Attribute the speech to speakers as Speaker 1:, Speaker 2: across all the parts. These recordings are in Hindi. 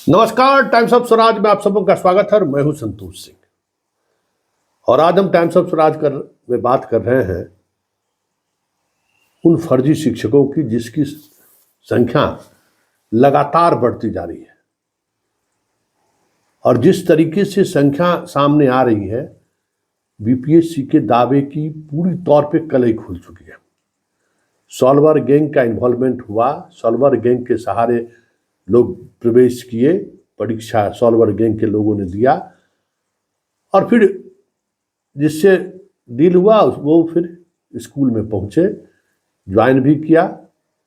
Speaker 1: नमस्कार, टाइम्स ऑफ स्वराज में आप सबों का स्वागत है। मैं हूं संतोष सिंह और आज हम टाइम्स ऑफ स्वराज में बात कर रहे हैं उन फर्जी शिक्षकों की जिसकी संख्या लगातार बढ़ती जा रही है और जिस तरीके से संख्या सामने आ रही है, बीपीएससी के दावे की पूरी तौर पे कलई खुल चुकी है। सॉल्वर गैंग का इन्वॉल्वमेंट हुआ, सॉल्वर गैंग के सहारे लोग प्रवेश किए, परीक्षा सॉल्वर गैंग के लोगों ने दिया और फिर जिससे डील हुआ वो फिर स्कूल में पहुंचे, ज्वाइन भी किया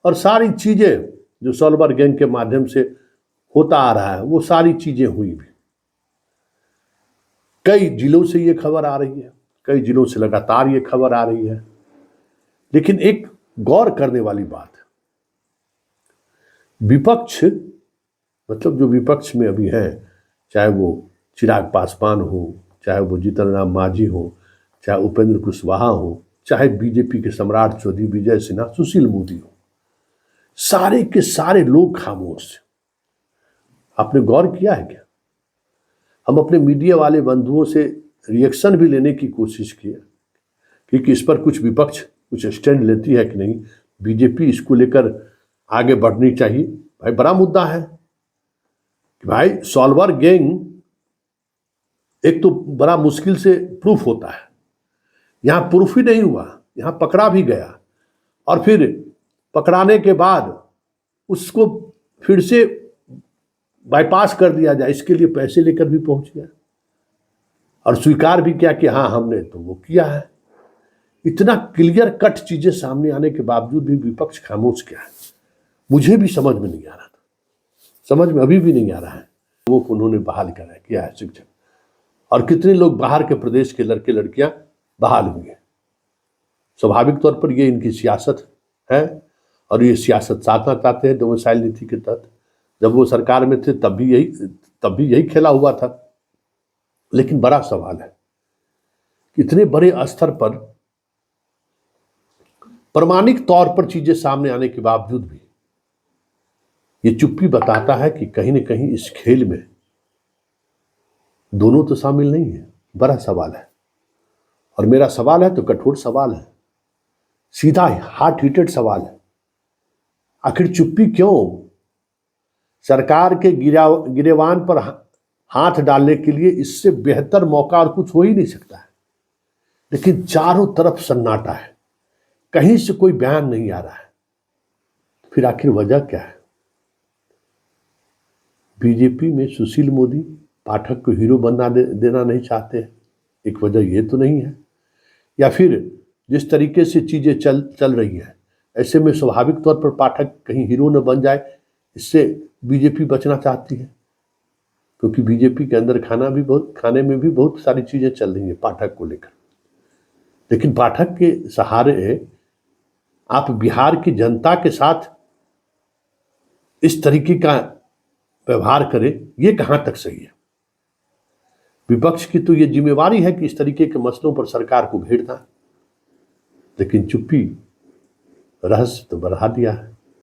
Speaker 1: और सारी चीज़ें जो सॉल्वर गैंग के माध्यम से होता आ रहा है वो सारी चीज़ें हुई भी। कई जिलों से ये खबर आ रही है, कई जिलों से लगातार ये खबर आ रही है, लेकिन एक गौर करने वाली बात है, विपक्ष मतलब जो विपक्ष में अभी हैं, चाहे वो चिराग पासवान हो, चाहे वो जीतन राम मांझी हो, चाहे उपेंद्र कुशवाहा हो, चाहे बीजेपी के सम्राट चौधरी विजय सिन्हा, सुशील मोदी हो, सारे के सारे लोग खामोश हैं। आपने गौर किया है क्या? हम अपने मीडिया वाले बंधुओं से रिएक्शन भी लेने की कोशिश की कि इस पर कुछ विपक्ष कुछ स्टैंड लेती है कि नहीं, बीजेपी इसको लेकर आगे बढ़नी चाहिए। भाई बड़ा मुद्दा है कि भाई सॉल्वर गैंग एक तो बड़ा मुश्किल से प्रूफ होता है, यहाँ प्रूफ ही नहीं हुआ, यहाँ पकड़ा भी गया और फिर पकड़ाने के बाद उसको फिर से बाईपास कर दिया जाए, इसके लिए पैसे लेकर भी पहुंच गया और स्वीकार भी किया कि हाँ हमने तो वो किया है। इतना क्लियर कट चीजें सामने आने के बावजूद भी विपक्ष खामोश क्या है, मुझे भी समझ में नहीं आ रहा था, समझ में अभी भी नहीं आ रहा है। वो उन्होंने बहाल किया है शिक्षक, और कितने लोग बाहर के प्रदेश के लड़के लड़कियां बहाल हुए। स्वाभाविक तौर पर ये इनकी सियासत है और ये सियासत साधना चाहते हैं डोमिसाइल नीति के तहत। जब वो सरकार में थे तब भी यही खेला हुआ था। लेकिन बड़ा सवाल है, इतने बड़े स्तर पर प्रमाणिक तौर पर चीजें सामने आने के बावजूद भी ये चुप्पी बताता है कि कहीं न कहीं इस खेल में दोनों तो शामिल नहीं है। बड़ा सवाल है और मेरा सवाल है तो कठोर सवाल है, सीधा हार्ट हिटेड सवाल है। आखिर चुप्पी क्यों? सरकार के गिरेबान पर हाथ डालने के लिए इससे बेहतर मौका और कुछ हो ही नहीं सकता है, लेकिन चारों तरफ सन्नाटा है, कहीं से कोई बयान नहीं आ रहा है। फिर आखिर वजह क्या है? बीजेपी में सुशील मोदी पाठक को हीरो बना देना नहीं चाहते हैं, एक वजह ये तो नहीं है? या फिर जिस तरीके से चीज़ें चल रही है, ऐसे में स्वाभाविक तौर पर पाठक कहीं हीरो न बन जाए, इससे बीजेपी बचना चाहती है, क्योंकि बीजेपी के अंदर खाने में भी बहुत सारी चीज़ें चल रही हैं पाठक को लेकर। लेकिन पाठक के सहारे आप बिहार की जनता के साथ इस तरीके का व्यवहार करें, ये कहाँ तक सही है? विपक्ष की तो ये जिम्मेवारी है कि इस तरीके के मसलों पर सरकार को घेरना, लेकिन चुप्पी रहस्य तो बढ़ा दिया है।